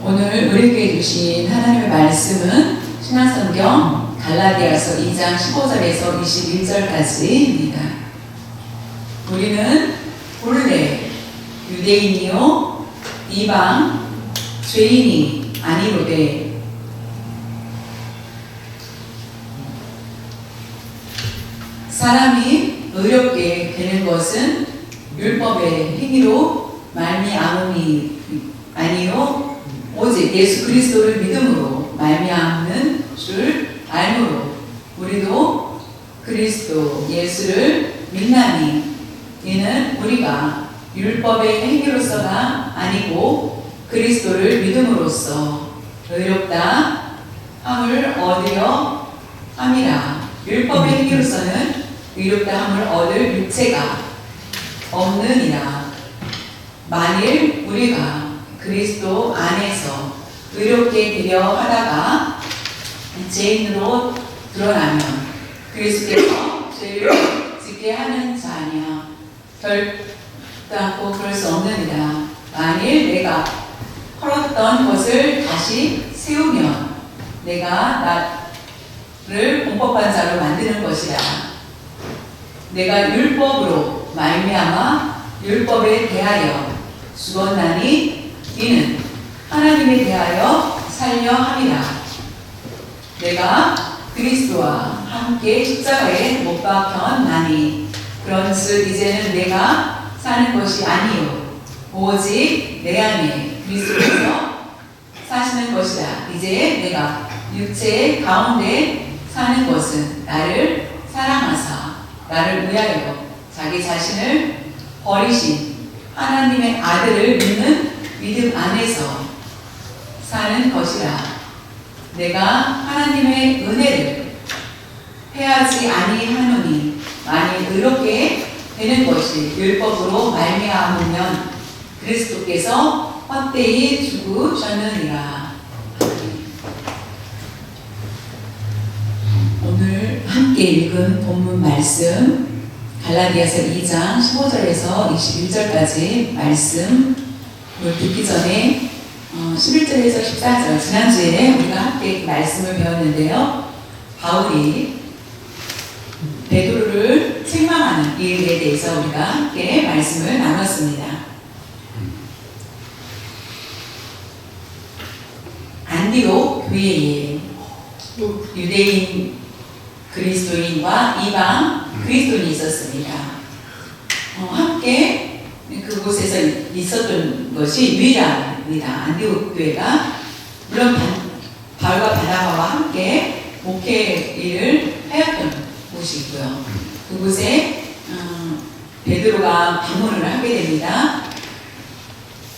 오늘 우리에게 주신 하나님의 말씀은 신약성경 갈라디아서 2장 15절에서 21절까지입니다. 우리는 본래 유대인이요 이방 죄인이 아니로되 사람이 의롭게 되는 것은 율법의 행위로 말미암음이 아니요 오직 예수 그리스도를 믿음으로 말미암는 줄 알므로 우리도 그리스도 예수를 믿나니 이는 우리가 율법의 행위로서가 아니고 그리스도를 믿음으로써 의롭다 함을 얻으려 함이라. 율법의 행위로서는 의롭다 함을 얻을 육체가 없느니라. 만일 우리가 그리스도 안에서 의롭게 되려 하다가 죄인으로 드러나면 그리스도께서 죄를 짓게 하는 자냐? 결단코 그럴 수 없느니라. 만일 내가 헐었던 것을 다시 세우면 내가 나를 공법한 자로 만드는 것이라. 내가 율법으로 말미암아 율법에 대하여 죽었나니 이는 하나님에 대하여 살려 함이라. 내가 그리스도와 함께 십자가에 못 박혔나니 그런즉 이제는 내가 사는 것이 아니요 오직 내 안에 그리스도께서 사시는 것이라. 이제 내가 육체의 가운데 사는 것은 나를 사랑하사 나를 위하여 자기 자신을 버리신 하나님의 아들을 믿는 믿음 안에서 사는 것이라. 내가 하나님의 은혜를 패하지 아니하노니 만일 의롭게 되는 것이 율법으로 말미암으면 그리스도께서 헛되이 죽으셨느니라. 오늘 함께 읽은 본문 말씀 갈라디아서 2장 15절에서 21절까지 말씀을 듣기 전에 11절에서 14절 지난주에 우리가 함께 말씀을 배웠는데요. 바울이 베드로를 책망하는 일에 대해서 우리가 함께 말씀을 나눴습니다. 안디옥 교회에 유대인 그리스도인과 이방 그리스도인이 있었습니다. 함께 그곳에서 있었던 것이 유일합니다. 안디옥 교회가 물론 바울과 바나바와 함께 목회 일을 하였던 곳이고요. 그곳에 베드로가 방문을 하게 됩니다.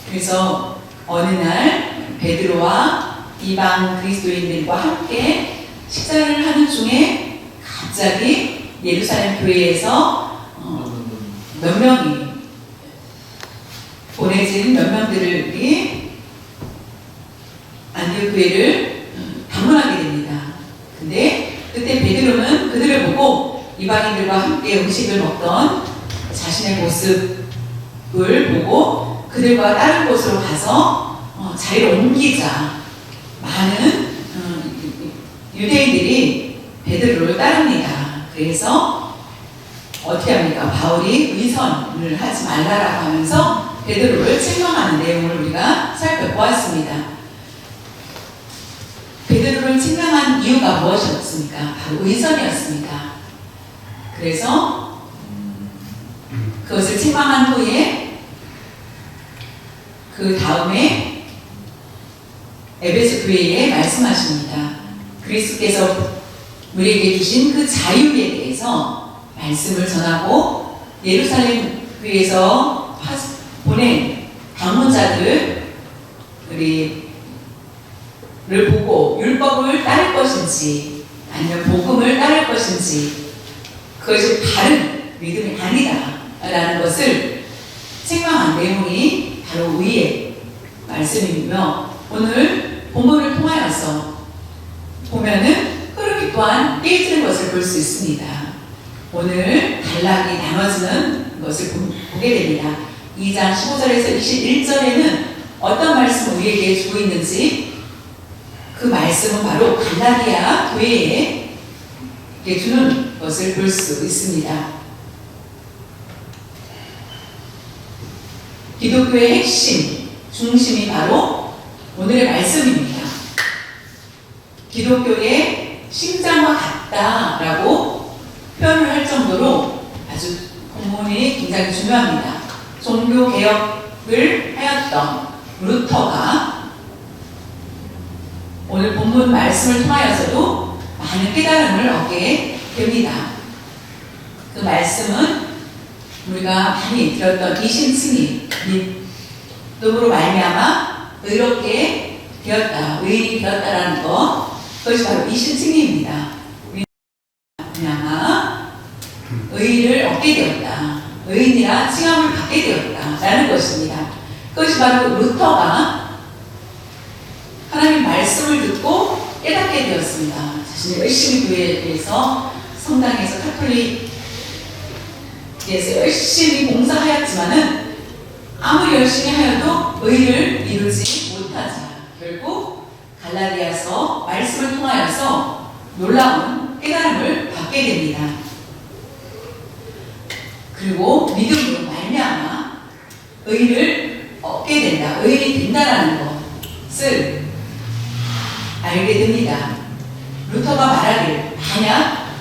그래서 어느 날 베드로와 이방 그리스도인들과 함께 식사를 하는 중에 갑자기 예루살렘 교회에서 몇 명이 보내진 몇 명들이 안디옥 교회를 방문하게 됩니다. 근데 그때 베드로는 그들을 보고 이방인들과 함께 음식을 먹던 자신의 모습을 보고 그들과 다른 곳으로 가서 자리를 옮기자 많은 유대인들이 베드로를 따릅니다. 그래서 어떻게 합니까? 바울이 의선을 하지 말라라고 하면서 베드로를 책망하는 내용을 우리가 살펴보았습니다. 베드로를 책망한 이유가 무엇이었습니까? 바로 의선이었습니다. 그래서 그것을 책망한 후에 그 다음에 에베소 교회에 말씀하십니다. 그리스도께서 우리에게 주신 그 자유에 대해서 말씀을 전하고 예루살렘 교회에서 보낸 방문자들을 보고 율법을 따를 것인지 아니면 복음을 따를 것인지 그것이 바른 믿음이 아니다 라는 것을 책망한 내용이 바로 위의 말씀이며 오늘 본문을 통하여서 보면은 흐름이 또한 깨지는 것을 볼 수 있습니다. 오늘 단락이 나눠지는 것을 보게 됩니다. 2장 15절에서 21절에는 어떤 말씀을 우리에게 주고 있는지 그 말씀은 바로 갈라디아 교회에 주는 것을 볼 수 있습니다. 기독교의 핵심, 중심이 바로 오늘의 말씀입니다. 기독교의 심장과 같다라고 표현을 할 정도로 아주 본문이 굉장히 중요합니다. 종교개혁을 하였던 루터가 오늘 본문 말씀을 통하여서도 많은 깨달음을 얻게 됩니다. 그 말씀은 우리가 많이 들었던 이신승이 믿음으로 말미암아 의롭게 되었다, 의인이 되었다라는 것, 그것이 바로 이신승리입니다. 말미암아 의인을 얻게 되었다, 의인이라 칭함을 받게 되었다라는 것입니다. 그것이 바로 루터가 하나님 말씀을 듣고 깨닫게 되었습니다. 자신이 열심히 교회에서 성당에서 카톨릭에서 열심히 봉사하였지만은 아무리 열심히 하여도 의를 이루지 못하자 결국 갈라디아서 말씀을 통하여서 놀라운 깨달음을 받게 됩니다. 그리고 믿음으로 말미암아 의를 얻게 된다, 의인이 된다라는 것을 알게 됩니다. 루터가 말하길 만약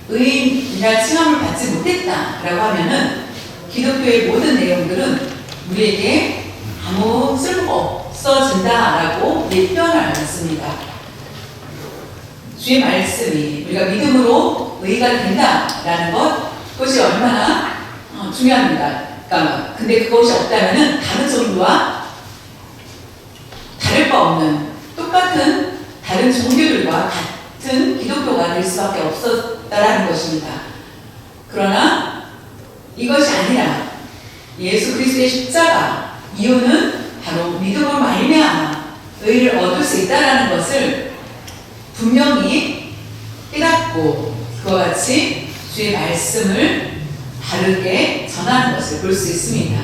의인이라 칭함을 받지 못했다라고 하면은 기독교의 모든 내용들은 우리에게 아무 쓸모가 없어진다라고 표현하였습니다. 주의 말씀이 우리가 믿음으로 의가 된다라는 것, 그것이 얼마나 중요합니다. 그러니까 근데 그것이 없다면은 다른 종교와 다를 바 없는 똑같은 다른 종교들과 같은 기독교가 될 수밖에 없었다라는 것입니다. 그러나 이것이 아니라 예수 그리스도의 십자가 이유는 바로 믿음으로 말미암아 의를 얻을 수 있다라는 것을 분명히 깨닫고 그와 같이 주의 말씀을 바르게 전하는 것을 볼 수 있습니다.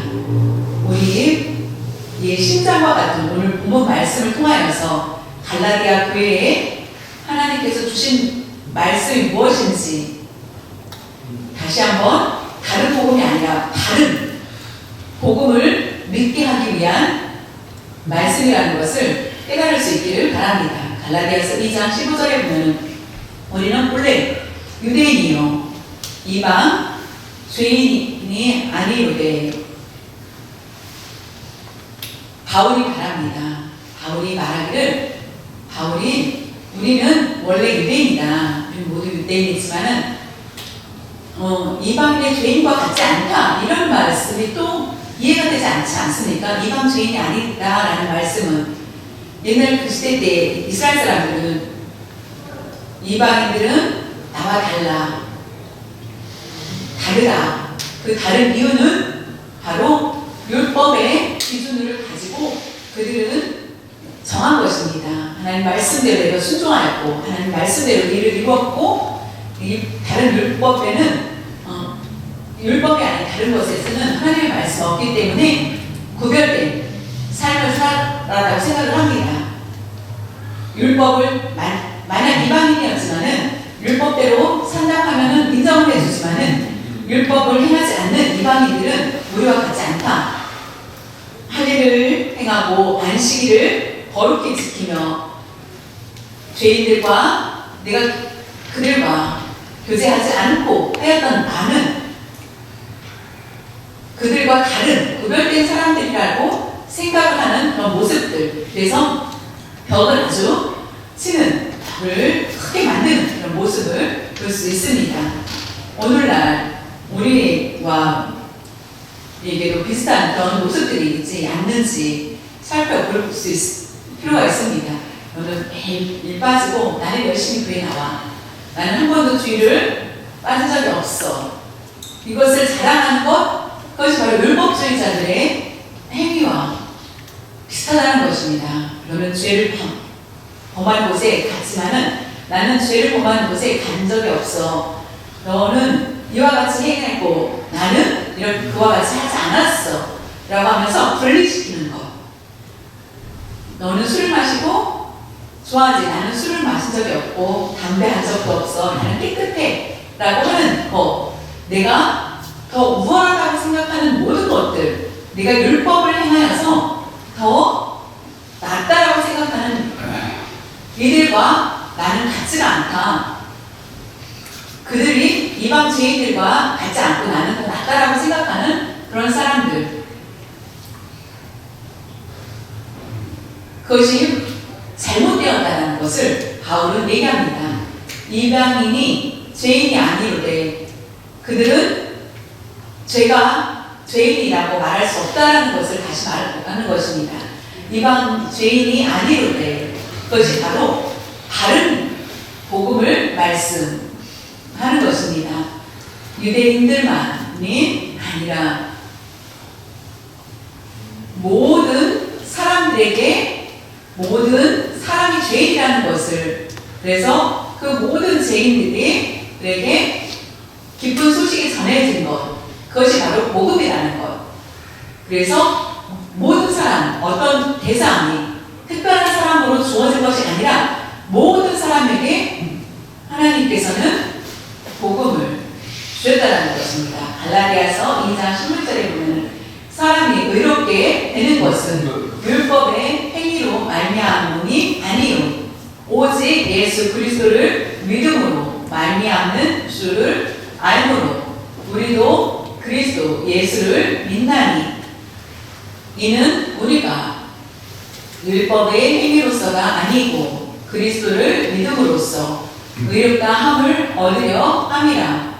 우리의 심장과 같은 오늘 본문 말씀을 통하여서 갈라디아 교회에 하나님께서 주신 말씀이 무엇인지 다시 한번 다른 복음이 아니라 다른 복음을 믿게 하기 위한 말씀이라는 것을 깨달을 수 있기를 바랍니다. 갈라디아서 2장 15절에 보면 우리는 본래 유대인이요 이방 죄인이 아니로되 바울이 말합니다. 바울이 말하기를 우리는 원래 유대인이다. 우리 모두 유대인이지만은 이방인의 죄인과 같지 않다. 이런 말씀이 또 이해가 되지 않지 않습니까? 이방 죄인이 아니다라는 말씀은 옛날 그 시대 때 이스라엘 사람들은 이방인들은 나와 다르다. 그 다른 이유는 바로 율법의 기준을 가지고 그들은 정한 것입니다. 하나님 말씀대로 내가 순종하였고 하나님 말씀대로 일을 이루었고 이 다른 율법에는 율법이 아닌 다른 것에서는 하나님의 말씀이 없기 때문에 구별된 삶을 살아라고 생각을 합니다. 율법을 만약 이방인이었지만은 율법대로 산다하면은 인정을 해주지만은 율법을 행하지 않는 이방인들은 우리와 같지 않다. 할례를 행하고 안식일을 거룩히 지키며 죄인들과 내가 그들과 교제하지 않고 하였던 나는 그들과 다른 구별된 사람들이라고 생각을 하는 그런 모습들, 그래서 벽을 아주 치는 벽을 크게 만드는 그런 모습을 볼 수 있습니다. 오늘날 우리와 에게도 비슷한 그런 모습들이 있지 않는지 살펴볼 수 있을 필요가 있습니다. 너는 매일 일 빠지고 나는 열심히 교회 나와. 나는 한 번도 주일을 빠진 적이 없어. 이것을 자랑하는 것, 그것이 바로 율법주의자들의 행위와 비슷하다는 것입니다. 너는 죄를 범한 곳에 갔지만은 나는 죄를 범한 곳에 간 적이 없어. 너는 이와 같이 행했고 나는 이런 그와 같이 하지 않았어. 라고 하면서 분리시키는 것. 좋아하지. 나는 술을 마신 적이 없고 담배 한 적도 없어. 나는 깨끗해. 라고 하는 거. 내가 더 우월하다고 생각하는 모든 것들. 내가 율법을 행하여서 더 낫다라고 생각하는 이들과 나는 같지가 않다. 그들이 이방 죄인들과 같지 않고 나는 더 낫다라고 생각하는 그런 사람들. 그것이 잘못되었다는 것을 바울은 얘기합니다. 이방인이 죄인이 아니로되 그들은 죄가 죄인이라고 말할 수 없다는 것을 다시 말하는 것입니다. 이방 죄인이 아니로되 그것이 바로 바른 복음을 말씀하는 것입니다. 유대인들만이 아니라 모든 사람들에게 모든 사람이 죄인이라는 것을, 그래서 그 모든 죄인들에게 기쁜 소식이 전해진 것, 그것이 바로 복음이라는 것. 그래서 모든 사람, 어떤 대상이 특별한 사람으로 주어진 것이 아니라 모든 사람에게 하나님께서는 복음을 주셨다는 것입니다. 갈라디아서 2장 11절에 보면 사람이 의롭게 되는 것은 율법의 행위로 말미암음이 아니요 오직 예수 그리스도를 믿음으로 말미암는 줄을 알므로 우리도 그리스도 예수를 믿나니 이는 우리가 율법의 행위로서가 아니고 그리스도를 믿음으로써 의롭다 함을 얻으려 함이라.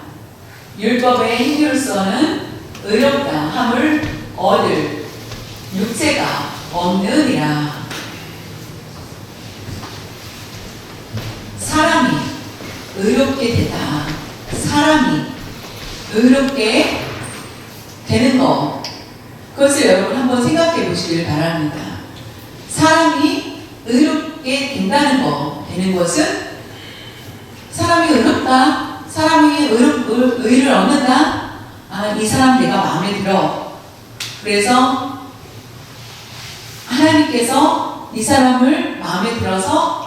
율법의 행위로서는 의롭다 함을 얻을 육체가 없느니라. 사람이 의롭게 되다. 사람이 의롭게 되는 것, 그것을 여러분 한번 생각해 보시길 바랍니다. 사람이 의롭게 된다는 것, 되는 것은 사람이 의롭다, 사람이 의를 얻는다. 아, 이 사람 내가 마음에 들어. 그래서 하나님께서 이 사람을 마음에 들어서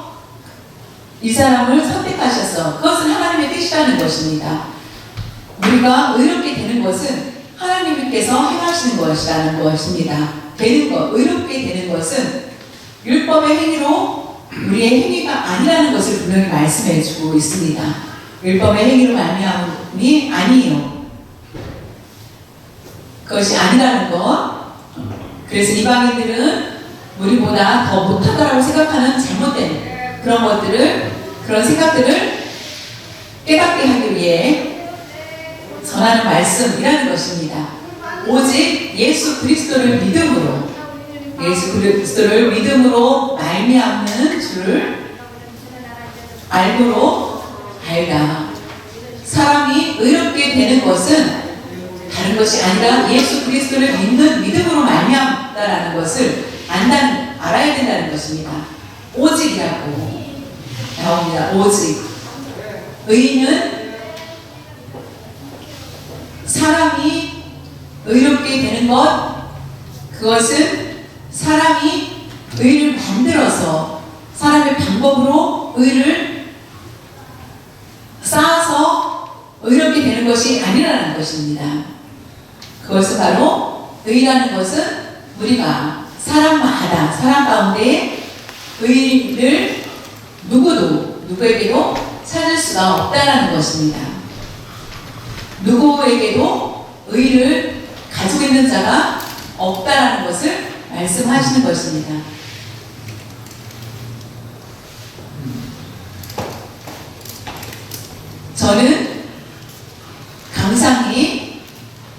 이 사람을 선택하셔서 그것은 하나님의 뜻이라는 것입니다. 우리가 의롭게 되는 것은 하나님께서 행하시는 것이라는 것입니다. 되는 것, 의롭게 되는 것은 율법의 행위로 우리의 행위가 아니라는 것을 분명히 말씀해 주고 있습니다. 율법의 행위로 말미암음이 아니요. 그것이 아니라는 것. 그래서 이방인들은 우리보다 더 못하다라고 생각하는 잘못된 그런 것들을, 그런 생각들을 깨닫게 하기 위해 전하는 말씀이라는 것입니다. 오직 예수 그리스도를 믿음으로, 예수 그리스도를 믿음으로 말미암는 줄을 알므로 알다. 사람이 의롭게 되는 것은 다른 것이 아니라 예수 그리스도를 믿는 믿음으로 말미암다라는 것을 알아야 된다는 것입니다. 오직이라고 나옵니다. 오직. 의인은 사람이 의롭게 되는 것, 그것은 사람이 의를 만들어서 사람의 방법으로 의를 쌓아서 의롭게 되는 것이 아니라는 것입니다. 그것은 바로 의라는 것은 우리가 사람마다, 사람 가운데 의를 누구에게도 찾을 수가 없다는 것입니다. 누구에게도 의를 가지고 있는 자가 없다는 것을 말씀하시는 것입니다. 저는 강상이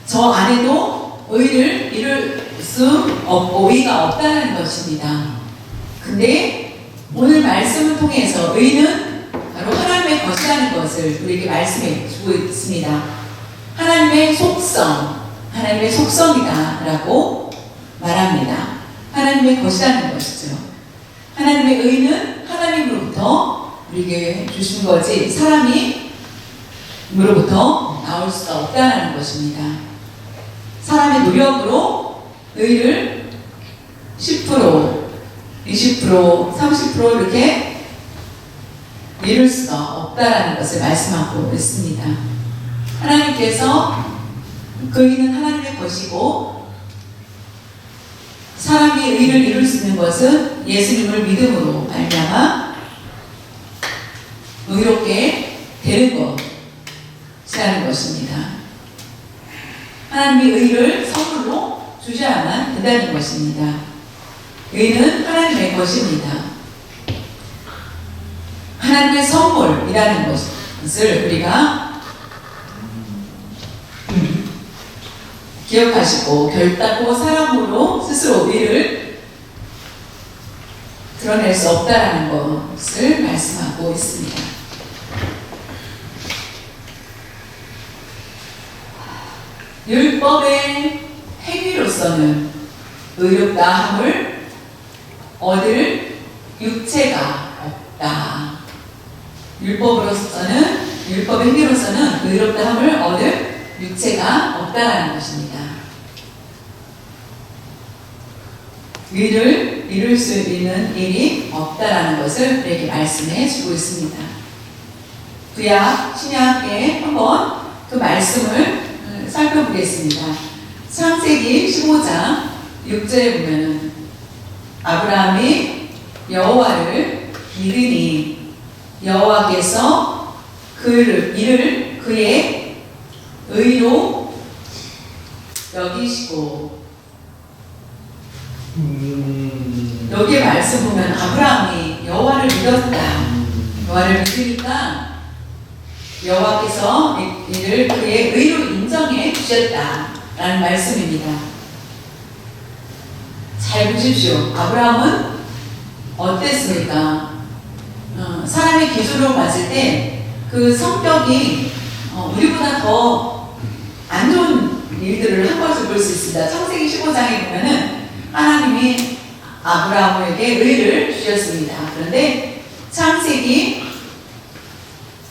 저 안에도 의를 이룰 수 없고 의가 없다는 것입니다. 근데 오늘 말씀을 통해서 의는 바로 하나님의 것이라는 것을 우리에게 말씀해 주고 있습니다. 하나님의 속성이다 라고 말합니다. 하나님의 것이라는 것이죠. 하나님의 의는 하나님으로부터 우리에게 주신 거지 사람으로부터 나올 수가 없다는 것입니다. 사람의 노력으로 의를 10%, 20%, 30% 이렇게 이룰 수가 없다라는 것을 말씀하고 있습니다. 하나님께서 의는 하나님의 것이고 사람이 의를 이룰 수 있는 것은 예수님을 믿음으로 말미암아 의롭게 되는 것이라는 것입니다. 하나님의 의를 선물로 주셔야만 된다는 것입니다. 의는 하나님의 것입니다. 하나님의 선물이라는 것을 우리가 기억하시고 결단코 사람으로 스스로 의를 드러낼 수 없다라는 것을 말씀하고 있습니다. 율법의 행위로서는 의롭다 함을 얻을 육체가 없다. 율법의 행위로서는 의롭다 함을 얻을 육체가 없다라는 것입니다. 의를 이룰 수 있는 일이 없다라는 것을 우리에게 말씀해 주고 있습니다. 구약 신약에 한번 그 말씀을 살펴보겠습니다. 창세기 15장 6절에 보면은 아브라함이 여호와를 믿으니 여호와께서 이를 그의 의로 여기시고 여기에 말씀 보면 아브라함이 여호와를 믿었다. 여호와를 믿으니까 여호와께서 이를 그의 의로 인정해 주셨다라는 말씀입니다. 잘 보십시오. 아브라함은 어땠습니까? 사람의 기준으로 봤을 때 그 성격이 우리보다 더 안 좋은 일들을 한 것을 볼 수 있습니다. 창세기 15장에 보면은 하나님이 아브라함에게 의를 주셨습니다. 그런데 창세기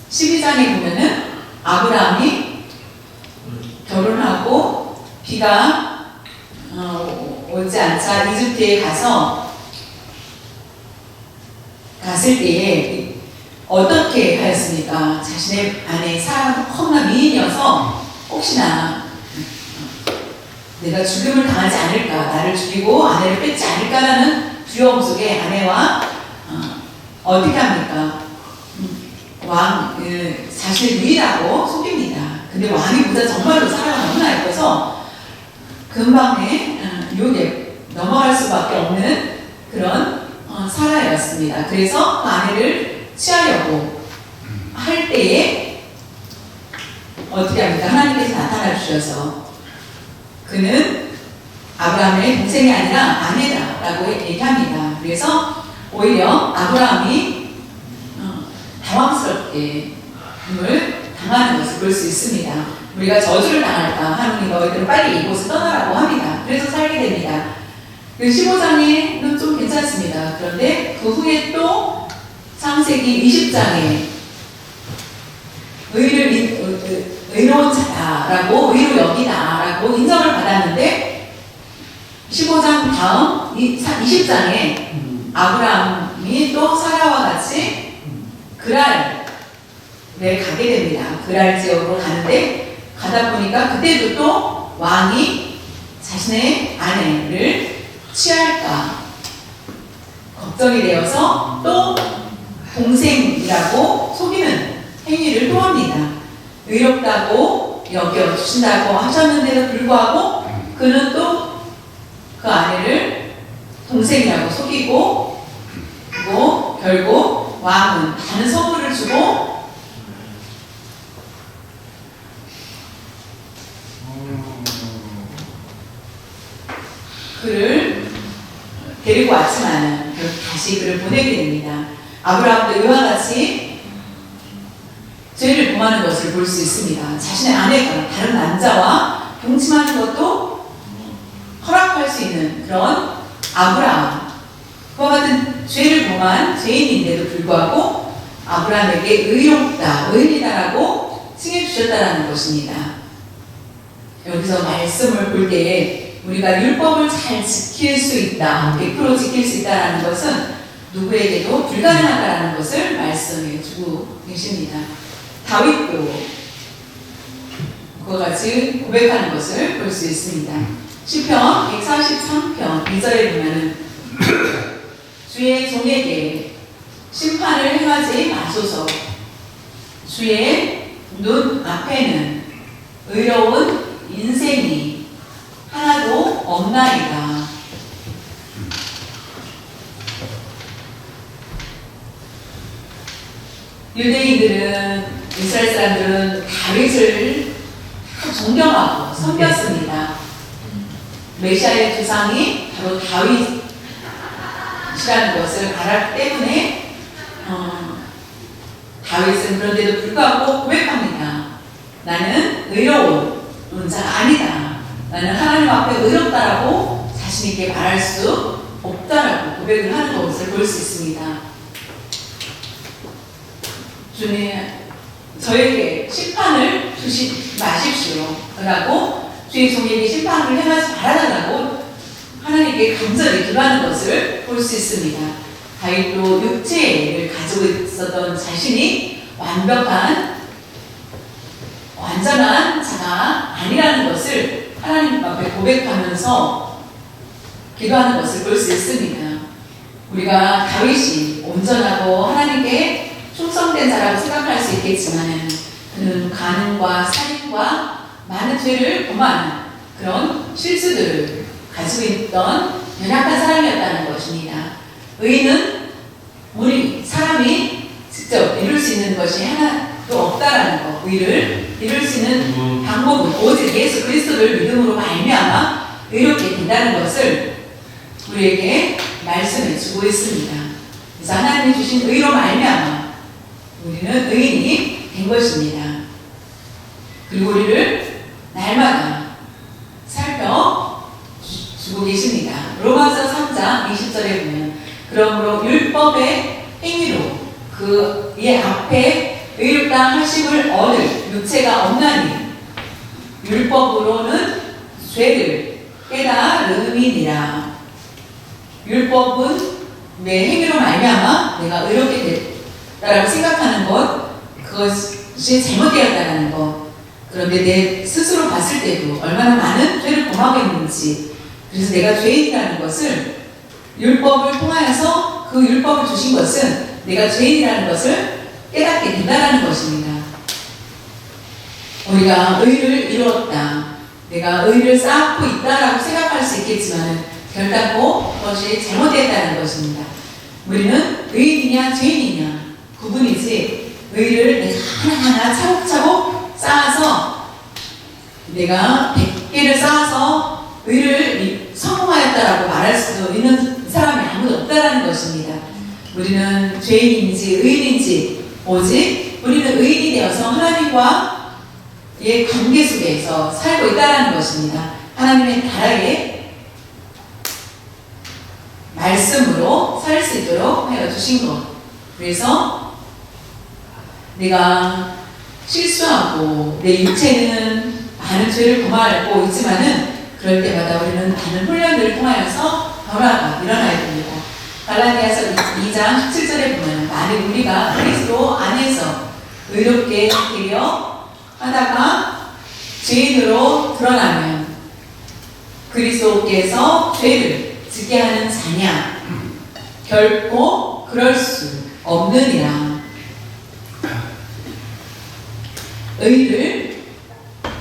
12장에 보면은 아브라함이 결혼하고 비가 오지 않자 이집트에 갔을 때에 어떻게 하였습니까? 자신의 아내 사라가 너무나 미인이어서 혹시나 내가 죽음을 당하지 않을까, 나를 죽이고 아내를 뺏지 않을까라는 두려움 속에 아내와 어떻게 합니까? 자신을 유일하고 속입니다. 근데 왕이 보다 정말로 사라가 너무나 예뻐서 금방에 유혹에 넘어갈 수밖에 없는 그런 사라였습니다. 그래서 그 아내를 취하려고 할 때에 어떻게 합니까? 하나님께서 나타나 주셔서 그는 아브라함의 동생이 아니라 아내다라고 얘기합니다. 그래서 오히려 아브라함이 당황스럽게 당하는 것을 볼 수 있습니다. 우리가 저주를 당할까 하느니 너희들은 빨리 이곳을 떠나라고 합니다. 그래서 살게 됩니다. 15장에는 좀 괜찮습니다. 그런데 그 후에 또 창세기 20장에 의로운 자다라고 의로 여기다라고 인정을 받았는데 15장 다음 20장에 아브라함이 또 사라와 같이 그랄에 가게 됩니다. 그랄 지역으로 가는데 가다 보니까 그때도 또 왕이 자신의 아내를 취할까 걱정이 되어서 또 동생이라고 속이는 행위를 또 합니다. 의롭다고 여겨주신다고 하셨는데도 불구하고 그는 또 그 아내를 동생이라고 속이고 그리고 결국 왕은 다른 선물을 주고 그를 데리고 왔지만 다시 그를 보내게 됩니다. 아브라함도 이와 같이 죄를 범하는 것을 볼 수 있습니다. 자신의 아내가 다른 남자와 동침하는 것도 허락할 수 있는 그런 아브라함, 그와 같은 죄를 범한 죄인인데도 불구하고 아브라함에게 의롭다, 의인이다라고 칭해 주셨다라는 것입니다. 여기서 말씀을 볼 때에 우리가 율법을 잘 지킬 수 있다, 100% 지킬 수 있다라는 것은 누구에게도 불가능하다라는 것을 말씀해 주고 계십니다. 다윗도 그와 같이 고백하는 것을 볼 수 있습니다. 시편 143편 2절에 보면은 주의 종에게 심판을 행하지 마소서. 주의 눈 앞에는 의로운 인생이 하나도 없나이다. 유대인들은, 이스라엘 사람들은 다윗을 존경하고 섬겼습니다. 메시아의 조상이 바로 다윗이라는 것을 알았기 때문에 다윗은 그런데도 불구하고 고백합니다. 나는 의로운 자가 아니다. 나는 하나님 앞에 의롭다라고 자신 있게 말할 수 없다라고 고백을 하는 것을 볼 수 있습니다. 주님, 저에게 심판을 주지 마십시오 라고 주의 종에게 심판을 행하지 말아달라고 하나님께 간절히 기도하는 것을 볼 수 있습니다. 다윗도 육체를 가지고 있었던 자신이 완벽한 완전한 자가 아니라는 것을 하나님 앞에 고백하면서 기도하는 것을 볼 수 있습니다. 우리가 다윗이 온전하고 하나님께 충성된 자라고 생각할 수 있겠지만 그는 간음과 살인과 많은 죄를 범하는 그런 실수들을 가지고 있던 연약한 사람이었다는 것입니다. 의는 우리 사람이 직접 이룰 수 있는 것이 하나도 없다라는 것. 의를 이룰 수 있는 방법은 오직 예수 그리스도를 믿음으로 말미암아 의롭게 된다는 것을 우리에게 말씀해 주고 있습니다. 그래서 하나님이 주신 의로 말미암아 우리는 의인이 된 것입니다. 그리고 우리를 날마다 살펴주고 계십니다. 로마서 3장 20절에 보면 그러므로 율법의 행위로 그의 앞에 의롭다 하심을 얻을 육체가 없나니 율법으로는 죄를 깨달음이니라. 율법은 내 행위로 말미암아 내가 의롭게 됐다라고 생각하는 것, 그것이 잘못되었다는 것. 그런데 내 스스로 봤을 때도 얼마나 많은 죄를 범하고 있는지, 그래서 내가 죄인이라는 것을 율법을 통하여서 그 율법을 주신 것은 내가 죄인이라는 것을 깨닫게 된다는 것입니다. 우리가 의를 이루었다, 내가 의를 쌓고 있다라고 생각할 수 있겠지만 결단코 그것이 잘못됐다는 것입니다. 우리는 의인이냐 죄인이냐 구분이지, 의를 내가 하나하나 차곡차곡 쌓아서 내가 100개를 쌓아서 의를 성공하였다라고 말할 수도 있는 사람이 아무도 없다라는 것입니다. 우리는 죄인인지 의인인지 오직 우리는 의인이 되어서 하나님과의 관계 속에서 살고 있다는 것입니다. 하나님의 나라의 말씀으로 살 수 있도록 하여 주신 것. 그래서 내가 실수하고 내 육체는 많은 죄를 범하고 있지만은 그럴 때마다 우리는 많은 훈련들을 통하여서 변화가 일어나야 됩니다. 갈라디아서 2장 17절에 보면 만일 우리가 그리스도 안에서 의롭게 되려 하다가 죄인으로 드러나면 그리스도께서 죄를 짓게 하는 자냐? 결코 그럴 수 없느니라. 의를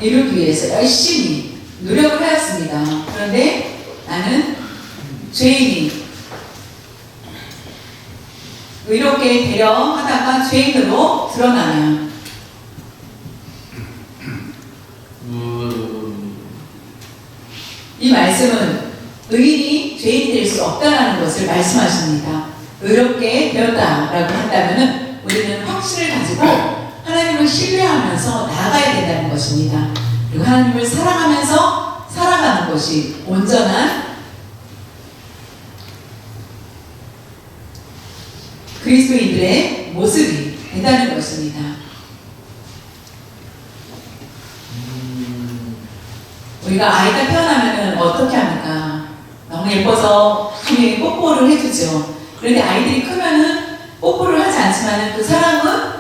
이루기 위해서 열심히 노력을 하였습니다. 그런데 나는 죄인이 의롭게 되려 하다가 죄인으로 드러나면 이 말씀은 의인이 죄인이 될 수 없다는 것을 말씀하십니다. 의롭게 되었다라고 한다면 우리는 확신을 가지고 하나님을 신뢰하면서 나아가야 된다는 것입니다. 그리고 하나님을 사랑하면서 살아가는 것이 온전한 그리스도인들의 모습이 된다는 것입니다. 우리가 아이가 태어나면 어떻게 합니까? 너무 예뻐서 분명히 뽀뽀를 해주죠. 그런데 아이들이 크면은 뽀뽀를 하지 않지만은 그 사랑은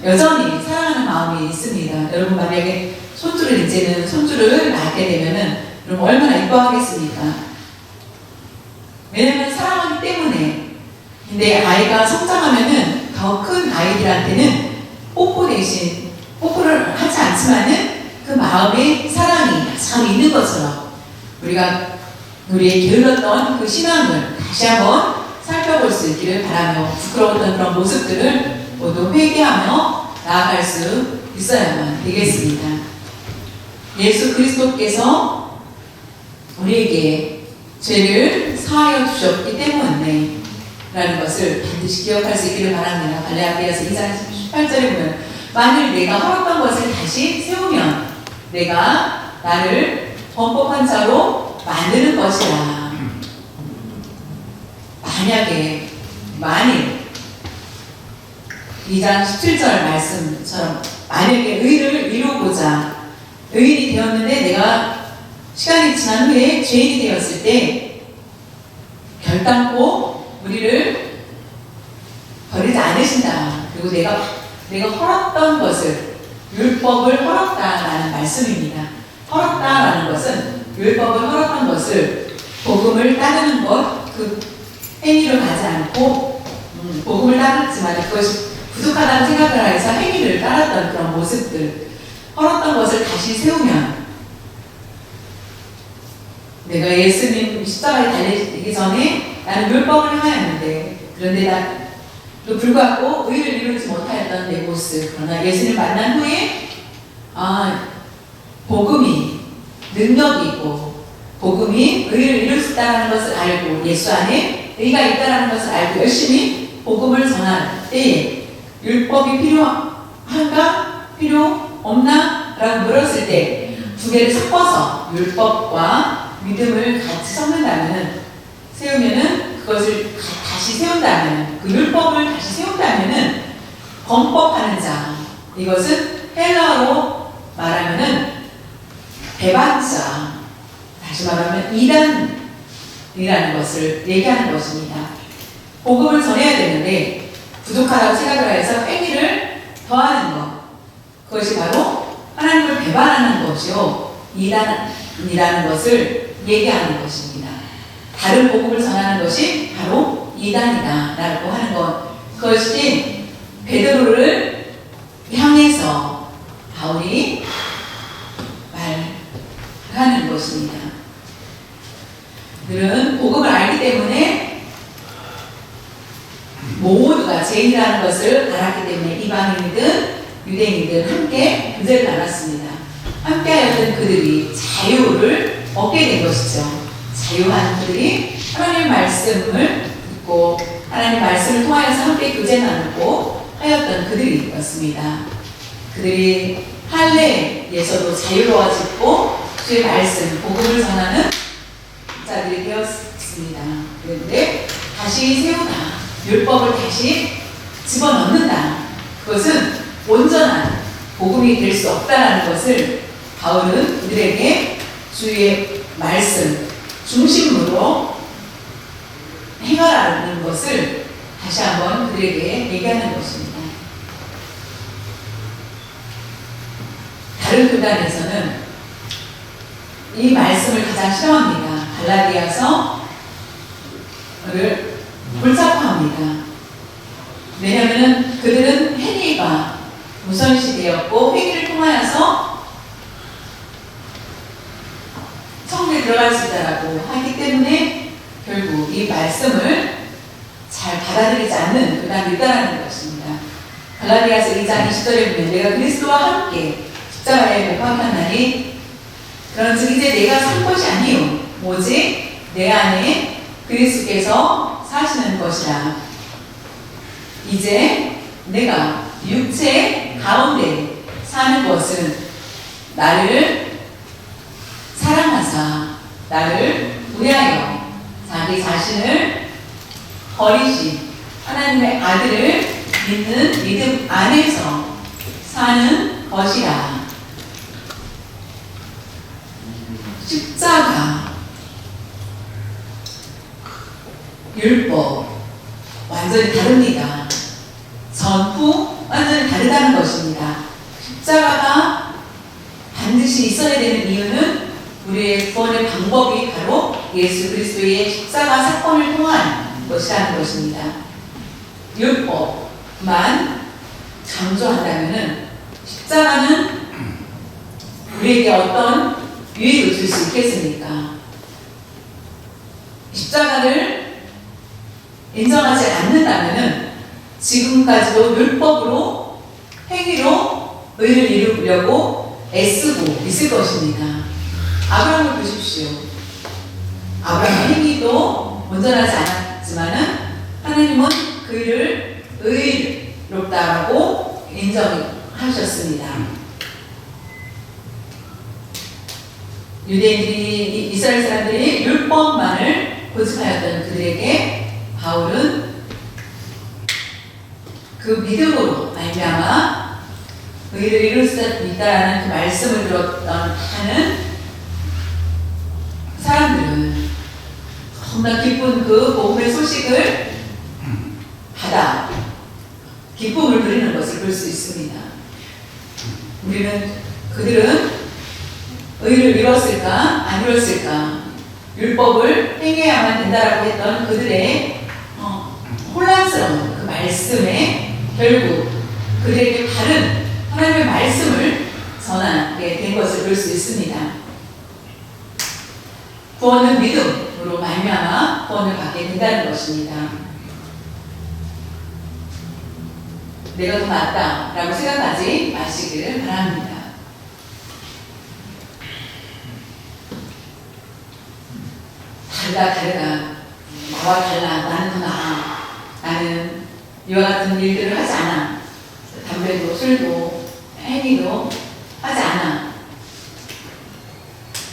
여전히 사랑하는 마음이 있습니다. 여러분 만약에 손주를 이제는 손주를 낳게 되면은 여러분 얼마나 이뻐하겠습니까? 왜냐면 사랑하기 때문에. 근데 아이가 성장하면은 더 큰 아이들한테는 뽀뽀 대신 뽀뽀를 하지 않지만은 그 마음에 사랑이 참 있는 것처럼 우리의 게을렀던 그 신앙을 다시 한번 살펴볼 수 있기를 바라며 부끄러웠던 그런 모습들을 모두 회개하며 나아갈 수 있어야만 되겠습니다. 예수 그리스도께서 우리에게 죄를 사하여 주셨기 때문에 라는 것을 반드시 기억할 수 있기를 바랍니다. 갈라디아서 2장 18절에 보면 만일 내가 허락한 것을 다시 세우면 내가 나를 범법한 자로 만드는 것이라. 만일 2장 17절 말씀처럼 만약에 의를 이루고자 의인이 되었는데 내가 시간이 지난 후에 죄인이 되었을 때 결단코 우리를 버리지 않으신다. 그리고 내가 허락던 것을 율법을 허락다라는 말씀입니다. 허락다라는 것은 율법을 허락한 것을 복음을 따르는 것, 그 행위를 가지 않고 복음을 따랐지만 그것이 부족하다고 생각을 해서 행위를 따랐던 그런 모습들, 허락던 것을 다시 세우면 내가 예수님 십자가에 달리기 전에 나는 율법을 하였는데 그런데 또 불구하고 의를 이루지 못하였던 내 모습. 그러나 예수님 만난 후에 복음이 능력이 있고 복음이 의를 이룰 수 있다는 것을 알고 예수 안에 의가 있다는 것을 알고 열심히 복음을 전할 때에 율법이 필요한가? 필요 없나? 라고 물었을 때 두 개를 섞어서 율법과 믿음을 같이 섞는다면 세우면은 그것을 다시 세운다면 그 율법을 다시 세운다면은 범법하는 자, 이것은 헬라어로 말하면은 배반자, 다시 말하면 이단이라는 것을 얘기하는 것입니다. 복음을 전해야 되는데 부족하다고 생각을 해서 행위를 더하는 것, 그것이 바로 하나님을 배반하는 것이요 이단이라는 것을 얘기하는 것입니다. 다른 복음을 전하는 것이 바로 이단이다 라고 하는 것, 그것이 베드로를 향해서 바울이 말하는 것입니다. 그들은 복음을 알기 때문에 모두가 죄인이라는 것을 알았기 때문에 이방인이든 유대인이든 함께 교제를 나눴습니다. 함께하였던 그들이 자유를 얻게 된 것이죠. 자유한 그들이 하나님의 말씀을 듣고 하나님의 말씀을 통하여서 함께 교제 나누고 하였던 그들이었습니다. 그들이 할례에서도 자유로워지고 주의 말씀, 복음을 전하는 자들이 되었습니다. 그런데 다시 세우다, 율법을 다시 집어넣는다. 그것은 온전한 복음이 될 수 없다는 것을 바울은 그들에게 주의 말씀 중심으로 행하라는 것을 다시 한번 그들에게 얘기하는 것입니다. 다른 교단에서는 이 말씀을 가장 싫어합니다. 갈라디아서를 불잡합니다. 왜냐하면 그들은 행위가 우선시되었고 행위를 통하여서 성에 들어갈 수 있다라고 하기 때문에 결국 이 말씀을 잘 받아들이지 않는 교단이 있다는 것입니다. 갈라디아서 2장 20절에 보면 내가 그리스도와 함께 십자가에 못 박혔나니 그런즉 이제 내가 산 것이 아니요 오직 내 안에 그리스도께서 사시는 것이라. 이제 내가 육체 가운데 사는 것은 나를 사랑하사 나를 위하여 자기 자신을 버리신 하나님의 아들을 믿는 믿음 안에서 사는 것이라. 십자가, 율법, 완전히 다릅니다. 전후 완전히 다르다는 것입니다. 십자가가 반드시 있어야 되는 이유는 우리의 구원의 방법이 바로 예수 그리스도의 십자가 사건을 통한 것이라는 것입니다. 율법만 강조한다면 십자가는 우리에게 어떤 유익을 줄 수 있겠습니까? 십자가를 인정하지 않는다면 지금까지도 율법으로 행위로 의를 이루려고 애쓰고 있을 것입니다. 아브라함을 보십시오. 아브라함의 행위도 온전하지 않았지만은 하나님은 그를 의롭다라고 인정하셨습니다. 유대인들이, 이스라엘 사람들이 율법만을 고집하였던 그들에게 바울은 그 믿음으로 말미암아 의를 이룰 수 있다라는 그 말씀을 들었던 하는 사람들은 너무나 기쁜 그 복음의 소식을 받아 기쁨을 누리는 것을 볼 수 있습니다. 그들은 의를 이뤘을까 안 이뤘을까 율법을 행해야만 된다라고 했던 그들의 혼란스러운 그 말씀에 결국 그들에게 바른 하나님의 말씀을 전하게 된 것을 볼 수 있습니다. 구원은 믿음으로 말미암아 구원을 받게 된다는 것입니다. 내가 더 낫다라고 생각하지 마시기를 바랍니다. 다르다. 나와 달라. 나는 더 나아. 나는 이와 같은 일들을 하지 않아. 담배도 술도 행위도 하지 않아.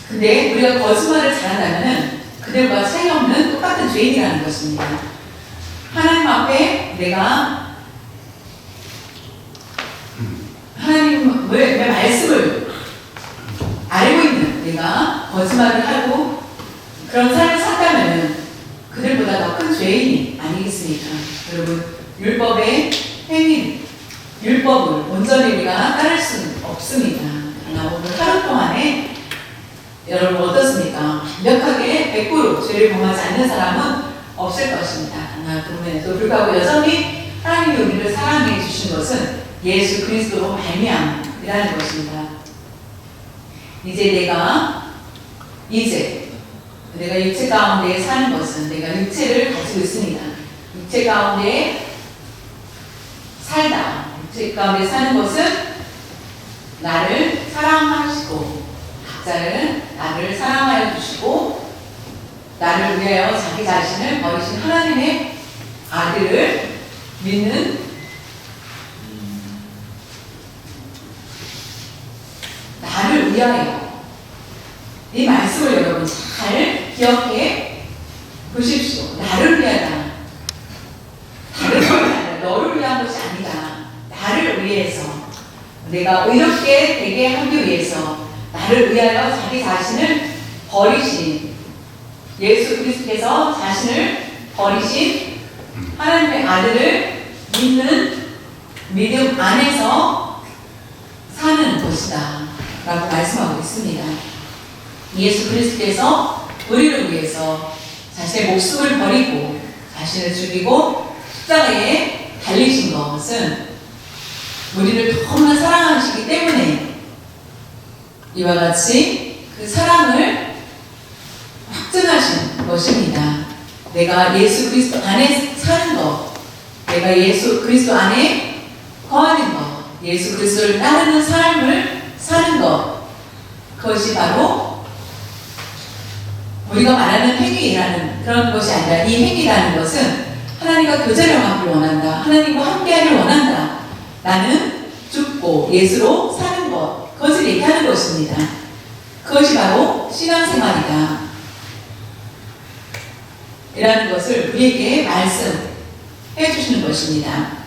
근데 우리가 거짓말을 잘한다면 그들과 차이 없는 똑같은 죄인이라는 것입니다. 하나님 앞에 내가 하나님의 말씀을 알고 있는 내가 거짓말을 하고 그런 삶을 산다면 그들보다 더 큰 죄인이 아니겠습니까? 여러분, 율법의 행위, 율법을 온전히 우리가 따를 수는 없습니다. 그러나 오늘 하루 동안에 여러분 어떻습니까? 완벽하게 100% 죄를 범하지 않는 사람은 없을 것입니다. 그러나 그럼에도 불구하고 여전히 하나님이 우리를 사랑해 주신 것은 예수 그리스도로 말미암이라는 것입니다. 내가 육체 가운데 사는 것은 내가 육체를 가지고 있습니다. 육체 가운데 살다. 육체 가운데 사는 것은 나를 사랑하시고 각자를 나를 사랑하여 주시고 나를 위하여 자기 자신을 버리신 하나님의 아들을 믿는 나를 위하여 이 말씀을 여러분 잘 기억해 보십시오. 나를 위하다. 다른 것이 아니라 너를 위한 것이 아니다. 나를 위해서 내가 의롭게 되게 하기 위해서 나를 위하여 자기 자신을 버리신 예수 그리스도께서 자신을 버리신 하나님의 아들을 믿는 믿음 안에서 사는 것이다 라고 말씀하고 있습니다. 예수 그리스도께서 우리를 위해서 자신의 목숨을 버리고 자신을 죽이고 십자가에 달리신 것은 우리를 너무나 사랑하시기 때문에 이와 같이 그 사랑을 확증하신 것입니다. 내가 예수 그리스도 안에 사는 것, 내가 예수 그리스도 안에 거하는 것, 예수 그리스도를 따르는 삶을 사는 것, 그것이 바로 우리가 말하는 행위라는 그런 것이 아니라 이 행위라는 것은 하나님과 교제를 하기를 원한다. 하나님과 함께하기를 원한다. 나는 죽고 예수로 사는 것, 그것을 얘기하는 것입니다. 그것이 바로 신앙생활이다. 이라는 것을 우리에게 말씀해 주시는 것입니다.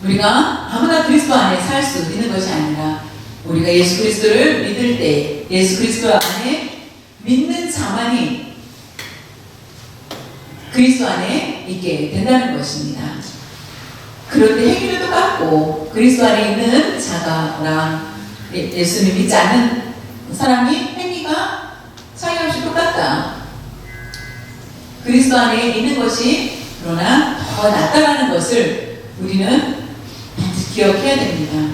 우리가 아무나 그리스도 안에 살 수 있는 것이 아니라 우리가 예수 그리스도를 믿을 때 예수 그리스도 안에 믿는 자만이 그리스도 안에 있게 된다는 것입니다. 그런데 행위는 똑같고 그리스도 안에 있는 자가랑 예수님 믿지 않는 사람이 행위가 차이없이 똑같다. 그리스도 안에 있는 것이 그러나 더 낫다라는 것을 우리는 반드시 기억해야 됩니다.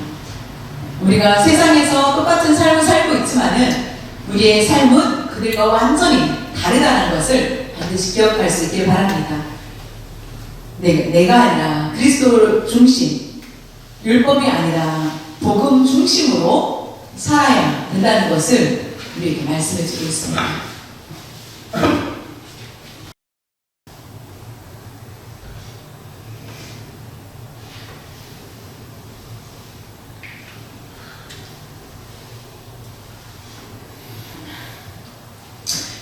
우리가 세상에서 똑같은 삶을 살고 있지만은 우리의 삶은 그들과 완전히 다르다는 것을 반드시 기억할 수 있길 바랍니다. 내가 아니라 그리스도 중심, 율법이 아니라 복음 중심으로 살아야 된다는 것을 우리에게 말씀해 주고 있습니다.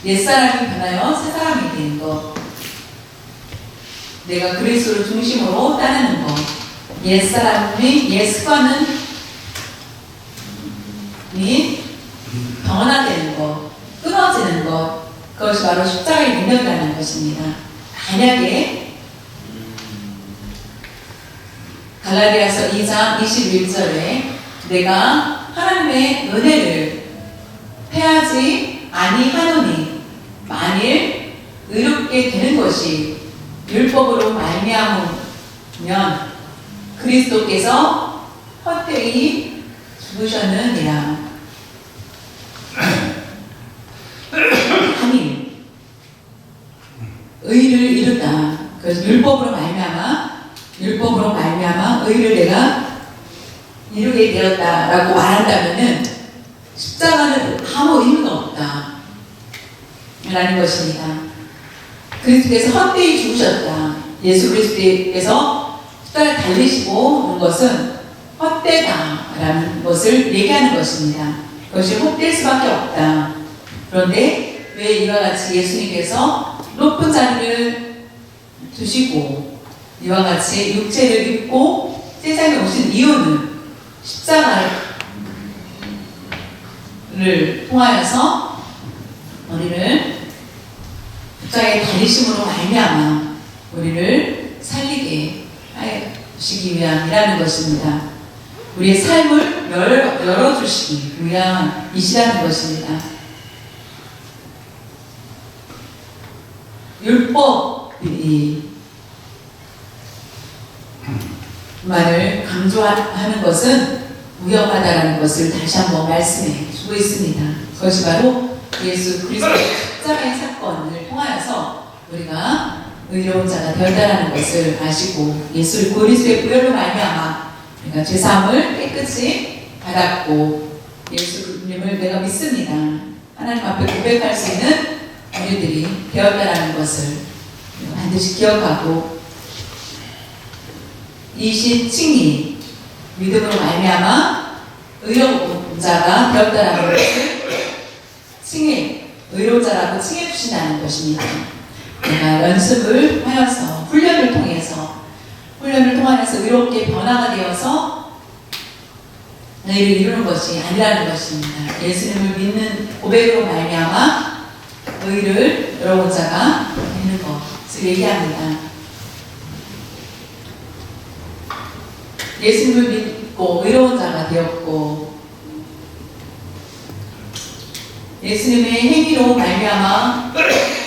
옛사람이 변하여 새사람이 되는 것, 내가 그리스도를 중심으로 따르는 것, 옛사람의 옛 습관은 변화되는 것, 끊어지는 것, 그것이 바로 십자가의 능력이라는 것입니다. 만약에 갈라디아서 2장 21절에 내가 하나님의 은혜를 패하지 아니하노니 만일 의롭게 되는 것이 율법으로 말미암으면 그리스도께서 헛되이 죽으셨느니라. 아니 의를 이루다. 그래서 율법으로 말미암아 의를 내가 이루게 되었다라고 말한다면은 십자가는 아무 의미가 없다 라는 것입니다. 그리스도께서 헛되이 죽으셨다. 예수 그리스도께서 십자가를 달리시고 온 것은 헛되다라는 것을 얘기하는 것입니다. 그것이 헛될 수밖에 없다. 그런데 왜 이와 같이 예수님께서 높은 자리를 두시고 이와 같이 육체를 입고 세상에 오신 이유는 십자가를 통하여서 우리를 십자가의 달리심으로 말미암아 우리를 살리게 하시기 위함이라는 것입니다. 우리의 삶을 열어주시기 위함이시라는 것입니다. 율법이 말을 강조하는 것은 위험하다라는 것을 다시 한번 말씀해 주고 있습니다. 그것이 바로 예수 그리스도의 십자가의 사건을 통하여서 우리가 의로운 자가 되었다는 것을 아시고 예수 그리스도의 부활로 말미암아 우리가 죄사함을 깨끗이 받았고 예수님을 내가 믿습니다. 하나님 앞에 고백할 수 있는 우리들이 되었다는 것을 반드시 기억하고 이신 칭이 믿음으로 말미암아 의로운 자가 되었다는 것을 의로운 자라고 칭해 주신다는 것입니다. 내가 연습을 하여서 훈련을 통하여서 의롭게 변화가 되어서 의를 이루는 것이 아니라는 것입니다. 예수님을 믿는 고백으로 말미암아 의로운 자가 되는 것을 얘기합니다. 예수님을 믿고 의로운 자가 되었고 예수님의 행위로 말미암아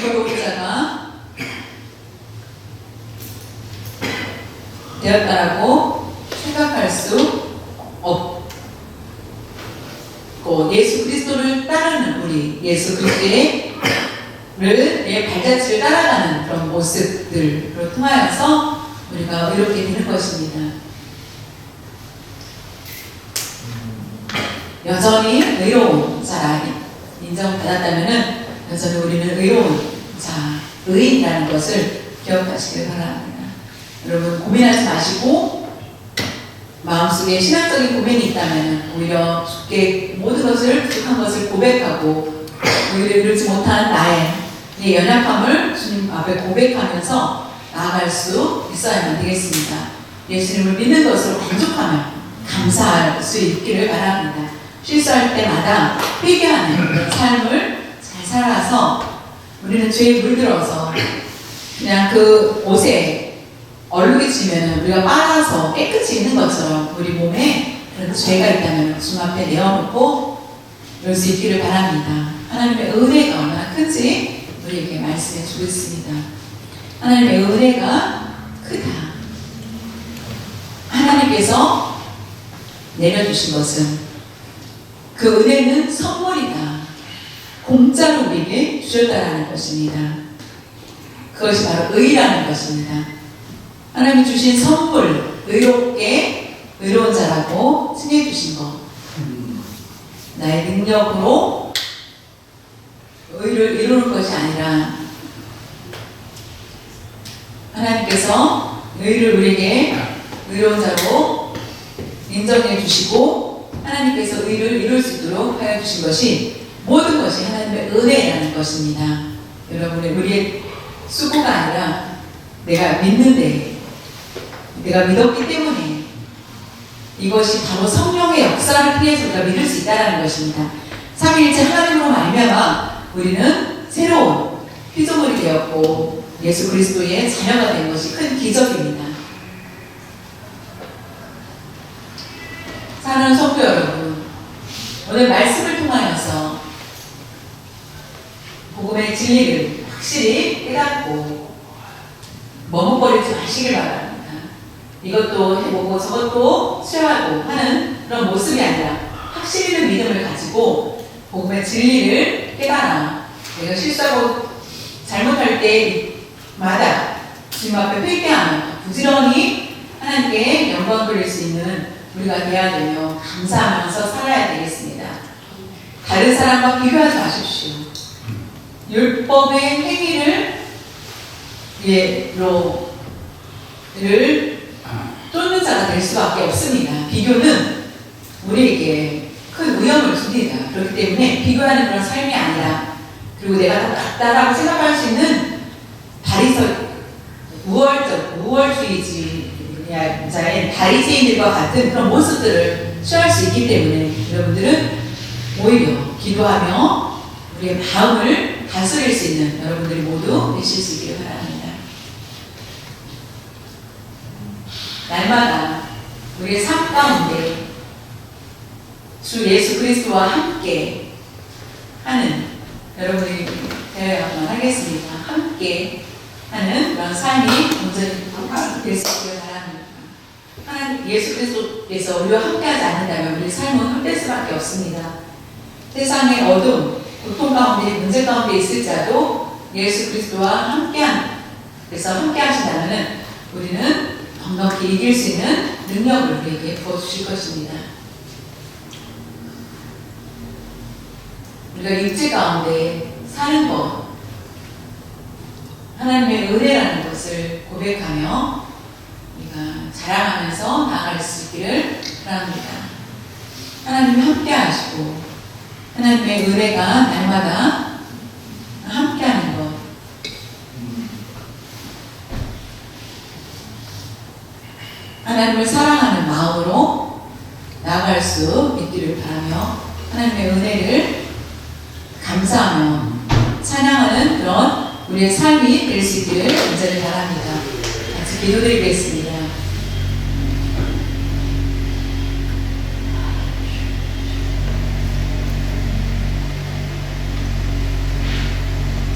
의로운 자가 되었다라고 생각할 수 없고 예수 그리스도를 따르는 우리 예수 그리스도의 발자취를 따라가는 그런 모습들을 통하여서 우리가 의롭게 되는 것입니다. 여전히 의로운 자라 인정받았다면 여전히 우리는 의로운 자, 의인이라는 것을 기억하시길 바랍니다. 여러분 고민하지 마시고 마음속에 신앙적인 고민이 있다면 오히려 주께 모든 것을 부족한 것을 고백하고 오히려 이루지 못한 나의 연약함을 주님 앞에 고백하면서 나아갈 수 있어야만 되겠습니다. 예수님을 믿는 것으로 만족하며 감사할 수 있기를 바랍니다. 실수할 때마다 회개하는 삶을 잘 살아서 우리는 죄에 물들어서 그냥 그 옷에 얼룩이 지면 우리가 빨아서 깨끗이 있는 것처럼 우리 몸에 그런 죄가 있다면 주 앞에 내어놓고 이럴 수 있기를 바랍니다. 하나님의 은혜가 얼마나 큰지 우리에게 말씀해 주고 있습니다. 하나님의 은혜가 크다. 하나님께서 내려주신 것은 그 은혜는 선물이다. 공짜로 우리에게 주셨다라는 것입니다. 그것이 바로 의라는 것입니다. 하나님이 주신 선물, 의롭게 의로운 자라고 칭해 주신 것. 나의 능력으로 의를 이루는 것이 아니라 하나님께서 의를 우리에게 의로운 자로 인정해 주시고 하나님께서 의를 이룰 수 있도록 하여 주신 것이 모든 것이 하나님의 은혜라는 것입니다. 여러분, 우리의 수고가 아니라 내가 믿는데, 내가 믿었기 때문에 이것이 바로 성령의 역사를 통해서 우리가 믿을 수 있다는 것입니다. 삼위일체 하나님으로 말미암아 우리는 새로운 피조물이 되었고 예수 그리스도의 자녀가 된 것이 큰 기적입니다. 사랑하는 성도 여러분, 오늘 말씀을 통하여서 복음의 진리를 확실히 깨닫고 머뭇거리지 마시길 바랍니다. 이것도 해보고 저것도 수여하고 하는 그런 모습이 아니라 확실히 있는 믿음을 가지고 복음의 진리를 깨달아 내가 실수하고 잘못할 때마다 주님 앞에 회개하며 부지런히 하나님께 영광 돌릴 수 있는 우리가 되어야 되며 감사하면서 살아야 되겠습니다. 다른 사람과 비교하지 마십시오. 율법의 행위를 쫓는 자가 될 수밖에 없습니다. 비교는 우리에게 큰 위험을 줍니다. 그렇기 때문에 비교하는 그런 삶이 아니라 그리고 내가 똑같다라고 생각할 수 있는 우월주의자인 바리새인들과 같은 그런 모습들을 취할 수 있기 때문에 여러분들은 오히려 기도하며 우리의 마음을 다스릴 수 있는 여러분들이 모두 되실 수 있기를 바랍니다. 날마다 우리의 삶 가운데 주 예수 그리스도와 함께 하는 여러분이 되어야만 하겠습니다. 함께 하는 그런 삶이 온전히 될 수 있기를 바랍니다. 하나님 예수 그리스도께서 우리와 함께하지 않는다면 우리 삶은 헛될 수밖에 없습니다. 세상의 어둠, 고통 가운데, 문제 가운데 있을지라도 예수 그리스도와 그래서 함께 하신다면 우리는 넉넉히 이길 수 있는 능력을 우리에게 부어주실 것입니다. 우리가 육체 가운데 사는 것, 하나님의 은혜라는 것을 고백하며 우리가 자랑하면서 나아갈 수 있기를 바랍니다. 하나님이 함께 하시고 하나님의 은혜가 날마다 함께하는 것, 하나님을 사랑하는 마음으로 나아갈 수 있기를 바라며 하나님의 은혜를 감사하며 찬양하는 그런 우리의 삶이 될 수 있기를 간절히 바랍니다. 같이 기도드리겠습니다.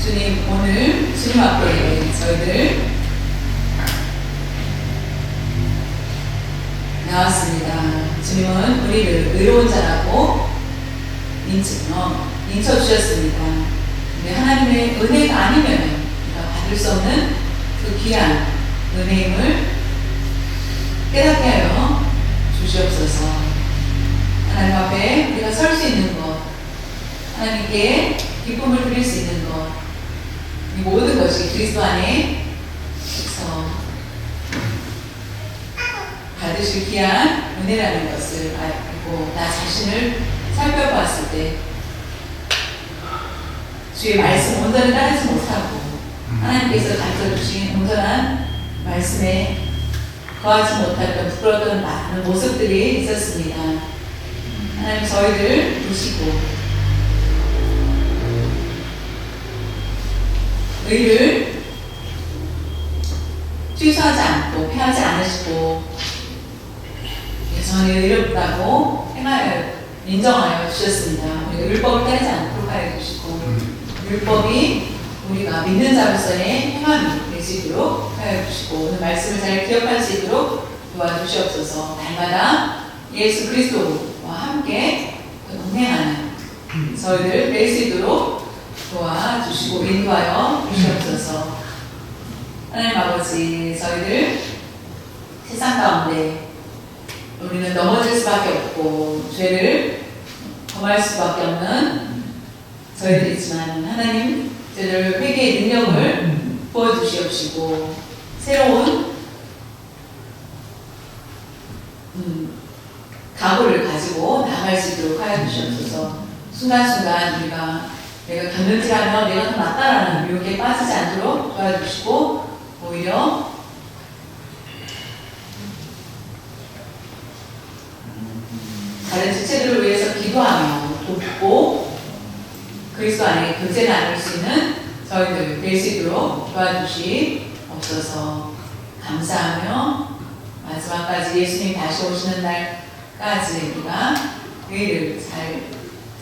주님, 오늘 주님 앞에 저희들 나왔습니다. 주님은 우리를 의로운 자라고 인쳐주셨습니다. 근데 하나님의 은혜가 아니면 우리가 받을 수 없는 그 귀한 은혜임을 깨닫게 하여 주시옵소서. 하나님 앞에 우리가 설 수 있는 것, 하나님께 기쁨을 드릴 수 있는 것, 이 모든 것이 그리스도 안에서 받으실 귀한 은혜라는 것을 알고 나 자신을 살펴보았을 때 주의 말씀 온전히 따르지 못하고 하나님께서 가르쳐주신 온전한 말씀에 거하지 못했던 부끄러웠던 많은 모습들이 있었습니다. 하나님 저희를 보시고 의를 취소하지 않고 패하지 않으시고 예전에 의롭다고 인정하여 주셨습니다. 우리가 율법을 따르지 않도록 하여 주시고 율법이 우리가 믿는 자로서의 행함이 될 수 있도록 하여 주시고 오늘 말씀을 잘 기억할 수 있도록 도와주시옵소서. 날마다 예수 그리스도와 함께 동행하는 저희들 될 수 있도록 도와주시고 인도하여 주시옵소서. 하나님 아버지, 저희들 세상 가운데 우리는 넘어질 수밖에 없고 죄를 범할 수밖에 없는 저희들이지만 하나님 저희들 회개의 능력을 부어주시옵시고 새로운 각오를 가지고 나아갈 수 있도록 하여 주시옵소서. 순간순간 내가 견딜지라면 내가 더 낫다라는 유혹에 빠지지 않도록 도와주시고 오히려 다른 지체들을 위해서 기도하며 돕고 그리스도 안에 교제 나눌 수 있는 저희들 될 수 있도록 도와주시옵소서. 감사하며 마지막까지 예수님 다시 오시는 날까지 우리가 의를 잘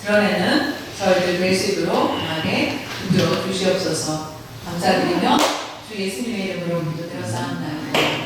드러내는 저희들 될 수 있도록 강하게 붙들어 주시옵소서. 감사드리며 주 예수님의 이름으로 기도드려 싸움나이다.